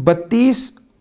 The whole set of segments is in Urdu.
32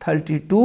32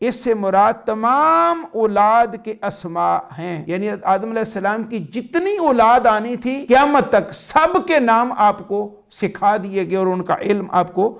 اس سے مراد تمام اولاد کے اسماء ہیں، یعنی آدم علیہ السلام کی جتنی اولاد آنی تھی قیامت تک سب کے نام آپ کو سکھا دیے گئے اور ان کا علم آپ کو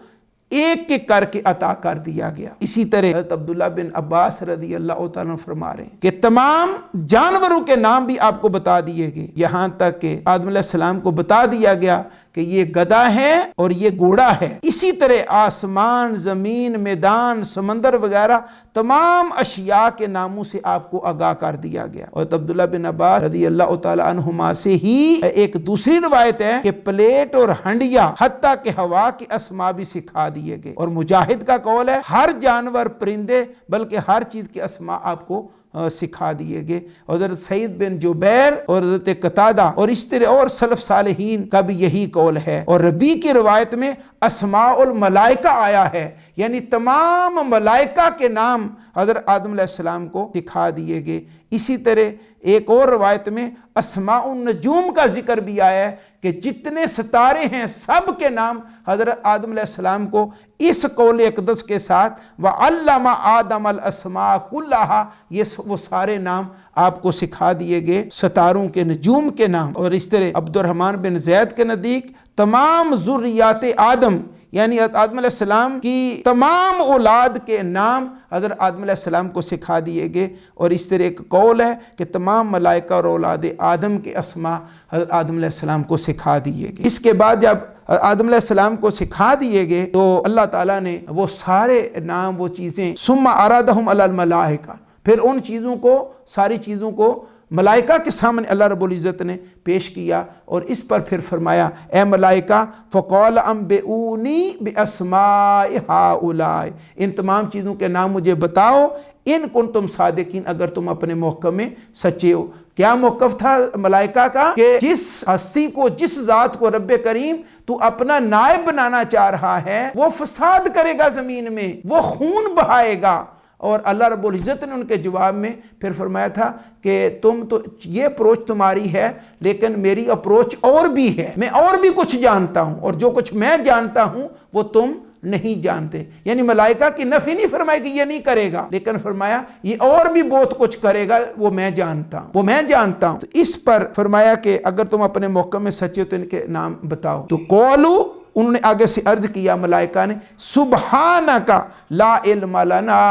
ایک ایک کر کے عطا کر دیا گیا۔ اسی طرح حضرت عبداللہ بن عباس رضی اللہ تعالیٰ عنہ فرما رہے ہیں کہ تمام جانوروں کے نام بھی آپ کو بتا دیے گئے، یہاں تک کہ آدم علیہ السلام کو بتا دیا گیا کہ یہ گدھا ہے اور یہ گھوڑا ہے۔ اسی طرح آسمان، زمین، میدان، سمندر وغیرہ تمام اشیاء کے ناموں سے آپ کو آگاہ کر دیا گیا۔ اور عبداللہ بن عباس رضی اللہ تعالی عنہما سے ہی ایک دوسری روایت ہے کہ پلیٹ اور ہنڈیا حتیٰ کہ ہوا کے اسماء بھی سکھا دیے گئے۔ اور مجاہد کا قول ہے ہر جانور، پرندے، بلکہ ہر چیز کے اسماء آپ کو سکھا دیے گئے۔ حضرت سعید بن جبیر اور حضرت قتادہ اور اس طرح اور سلف صالحین کا بھی یہی قول ہے۔ اور ربی کی روایت میں اسماء الملائکہ آیا ہے، یعنی تمام ملائکہ کے نام حضرت آدم علیہ السلام کو سکھا دیے گئے۔ اسی طرح ایک اور روایت میں اسماء النجوم کا ذکر بھی آیا ہے کہ جتنے ستارے ہیں سب کے نام حضرت آدم علیہ السلام کو اس قول اقدس کے ساتھ وَعَلَّمَ آدَمَ الْأَسْمَاءَ كُلَّهَا، یہ وہ سارے نام آپ کو سکھا دیے گئے، ستاروں کے، نجوم کے نام۔ اور اس طرح عبد الرحمن بن زید کے نزدیک تمام ذریات آدم، یعنی آدم علیہ السلام کی تمام اولاد کے نام حضرت آدم علیہ السلام کو سکھا دیے گئے۔ اور اس طرح ایک قول ہے کہ تمام ملائکہ اور اولاد آدم کے اسماء حضرت آدم علیہ السلام کو سکھا دیے گئے۔ اس کے بعد جب آدم علیہ السلام کو سکھا دیے گئے تو اللہ تعالیٰ نے وہ سارے نام، وہ چیزیں ثم عرضهم علی الملائکہ، پھر ان چیزوں کو، ساری چیزوں کو ملائکہ کے سامنے اللہ رب العزت نے پیش کیا، اور اس پر پھر فرمایا اے ملائکہ فقال انبئونی باسماء ہؤلاء، ان تمام چیزوں کے نام مجھے بتاؤ ان کنتم صادقین، اگر تم اپنے موقف میں سچے ہو۔ کیا موقف تھا ملائکہ کا؟ کہ جس ہستی کو، جس ذات کو رب کریم تو اپنا نائب بنانا چاہ رہا ہے وہ فساد کرے گا زمین میں، وہ خون بہائے گا۔ اور اللہ رب العزت نے ان کے جواب میں پھر فرمایا تھا کہ تم تو یہ اپروچ تمہاری ہے، لیکن میری اپروچ اور بھی ہے، میں اور بھی کچھ جانتا ہوں، اور جو کچھ میں جانتا ہوں وہ تم نہیں جانتے۔ یعنی ملائکہ کی نفی نہیں فرمائی کہ یہ نہیں کرے گا، لیکن فرمایا یہ اور بھی بہت کچھ کرے گا، وہ میں جانتا ہوں، وہ میں جانتا ہوں۔ تو اس پر فرمایا کہ اگر تم اپنے موقع میں سچے ہو تو ان کے نام بتاؤ۔ تو قولو، انہوں نے آگے سے عرض کیا ملائکہ نے سبحانک لا علم لنا،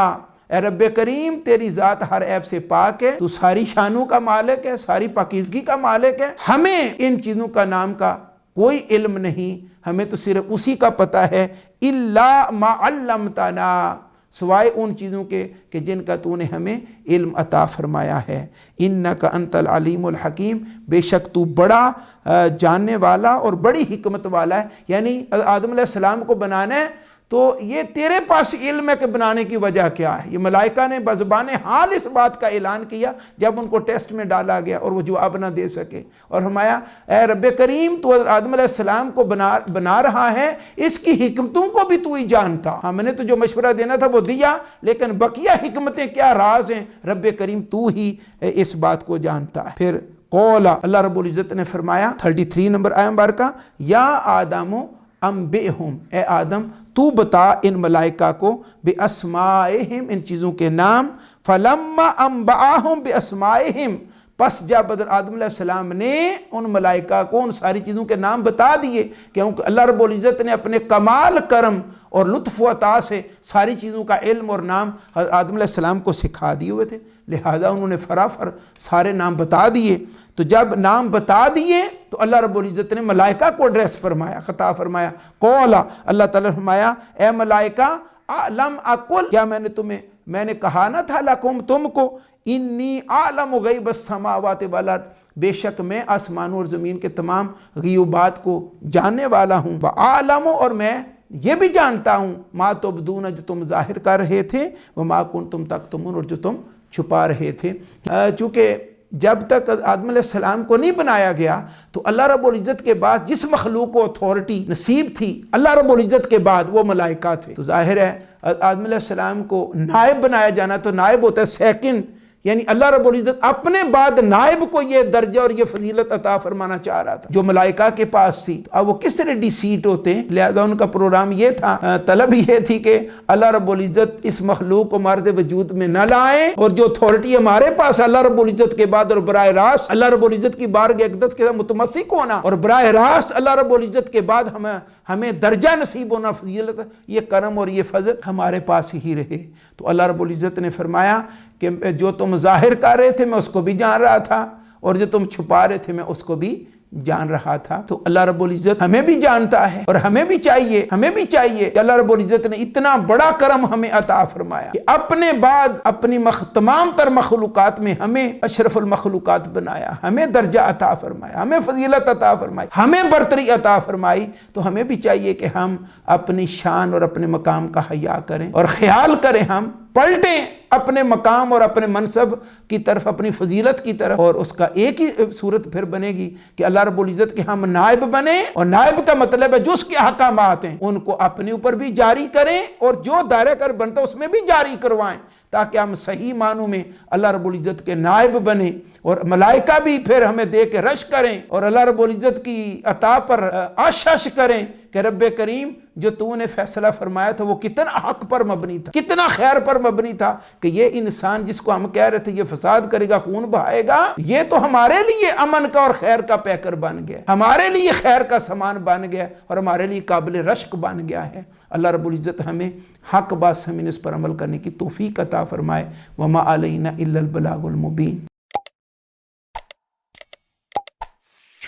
اے رب کریم تیری ذات ہر عیب سے پاک ہے، تو ساری شانوں کا مالک ہے، ساری پاکیزگی کا مالک ہے، ہمیں ان چیزوں کا نام کا کوئی علم نہیں، ہمیں تو صرف اسی کا پتہ ہے الا ما علمتنا، سوائے ان چیزوں کے کہ جن کا تو نے ہمیں علم عطا فرمایا ہے۔ انک انت العلیم الحکیم، بے شک تو بڑا جاننے والا اور بڑی حکمت والا ہے۔ یعنی آدم علیہ السلام کو بنانا ہے تو یہ تیرے پاس علم ہے کہ بنانے کی وجہ کیا ہے۔ یہ ملائکہ نے بزبان حال اس بات کا اعلان کیا جب ان کو ٹیسٹ میں ڈالا گیا اور وہ جواب نہ دے سکے، اور فرمایا اے رب کریم تو آدم علیہ السلام کو بنا رہا ہے، اس کی حکمتوں کو بھی تو ہی جانتا، ہم نے تو جو مشورہ دینا تھا وہ دیا، لیکن بقیہ حکمتیں کیا راز ہیں رب کریم تو ہی اس بات کو جانتا ہے۔ پھر قول اللہ رب العزت نے فرمایا 33 نمبر آیت مبارکہ یا آدم انبئہم، اے آدم تو بتا ان ملائکہ کو باسمائہم، ان چیزوں کے نام، فلما انبأہم باسمائہم، پس جب آدم علیہ السلام نے ان ملائکہ کو ان ساری چیزوں کے نام بتا دیے، کیونکہ اللہ رب العزت نے اپنے کمال کرم اور لطف و عطا سے ساری چیزوں کا علم اور نام آدم علیہ السلام کو سکھا دیے ہوئے تھے، لہذا انہوں نے فرافر سارے نام بتا دیے۔ تو جب نام بتا دیے تو اللہ رب العزت نے ملائکہ کو ایڈریس فرمایا، خطاب فرمایا، قولا، اللہ تعالیٰ نے فرمایا اے ملائکہ لم اقل، کیا میں نے کہا نہ تھا لکم تم کو، انی اعلم غیب السماوات والارض، بے شک میں آسمانوں اور زمین کے تمام غیوبات کو جاننے والا ہوں، وعالم، اور میں یہ بھی جانتا ہوں ما تبدون، جو تم ظاہر کر رہے تھے، وما کنتم تکتمون، اور جو تم چھپا رہے تھے۔ چونکہ جب تک آدم علیہ السلام کو نہیں بنایا گیا تو اللہ رب العزت کے بعد جس مخلوق کو اتھارٹی نصیب تھی اللہ رب العزت کے بعد وہ ملائکہ تھے۔ تو ظاہر ہے آدم علیہ السلام کو نائب بنایا جانا، تو نائب ہوتا ہے سیکنڈ، یعنی اللہ رب العزت اپنے بعد نائب کو یہ درجہ اور یہ فضیلت عطا فرمانا چاہ رہا تھا جو ملائکہ کے پاس تھی۔ اب وہ کس طرح ڈیسیٹ ہوتے ہیں، لہذا ان کا پروگرام یہ تھا، طلب یہ تھی کہ اللہ رب العزت اس مخلوق کو ہمارے وجود میں نہ لائیں، اور جو اتھارٹی ہمارے پاس اللہ رب العزت کے بعد اور براہ راست اللہ رب العزت کی بارگاہ اقدس کے ساتھ متمسک ہونا، اور براہ راست اللہ رب العزت کے بعد ہمیں درجہ نصیب ہونا، فضیلت، یہ کرم اور یہ فضل ہمارے پاس ہی رہے۔ تو اللہ رب العزت نے فرمایا کہ جو تم ظاہر کر رہے تھے میں اس کو بھی جان رہا تھا، اور جو تم چھپا رہے تھے میں اس کو بھی جان رہا تھا۔ تو اللہ رب العزت ہمیں بھی جانتا ہے، اور ہمیں بھی چاہیے کہ اللہ رب العزت نے اتنا بڑا کرم ہمیں عطا فرمایا کہ اپنے بعد اپنی تمام تر مخلوقات میں ہمیں اشرف المخلوقات بنایا، ہمیں درجہ عطا فرمایا، ہمیں فضیلت عطا فرمائی، ہمیں برتری عطا فرمائی۔ تو ہمیں بھی چاہیے کہ ہم اپنی شان اور اپنے مقام کا حیا کریں اور خیال کریں، ہم پلٹیں اپنے مقام اور اپنے منصب کی طرف، اپنی فضیلت کی طرف، اور اس کا ایک ہی صورت پھر بنے گی کہ اللہ رب العزت کے ہم نائب بنیں، اور نائب کا مطلب ہے جو اس کے احکامات ہیں ان کو اپنے اوپر بھی جاری کریں، اور جو دائرہ کار بنتا ہے اس میں بھی جاری کروائیں، تاکہ ہم صحیح معنوں میں اللہ رب العزت کے نائب بنیں، اور ملائکہ بھی پھر ہمیں دیکھ کے رش کریں، اور اللہ رب العزت کی عطا پر آشش کریں کہ رب کریم جو تو نے فیصلہ فرمایا تھا وہ کتنا حق پر مبنی تھا، کتنا خیر پر مبنی تھا، کہ یہ انسان جس کو ہم کہہ رہے تھے یہ فساد کرے گا، خون بہائے گا، یہ تو ہمارے لیے امن کا اور خیر کا پیکر بن گیا، ہمارے لیے خیر کا سامان بن گیا، اور ہمارے لیے قابل رشک بن گیا ہے۔ اللہ رب العزت ہمیں حق بات سمجھنے اس پر عمل کرنے کی توفیق عطا فرمائے۔ وما علینا الا البلاغ المبین۔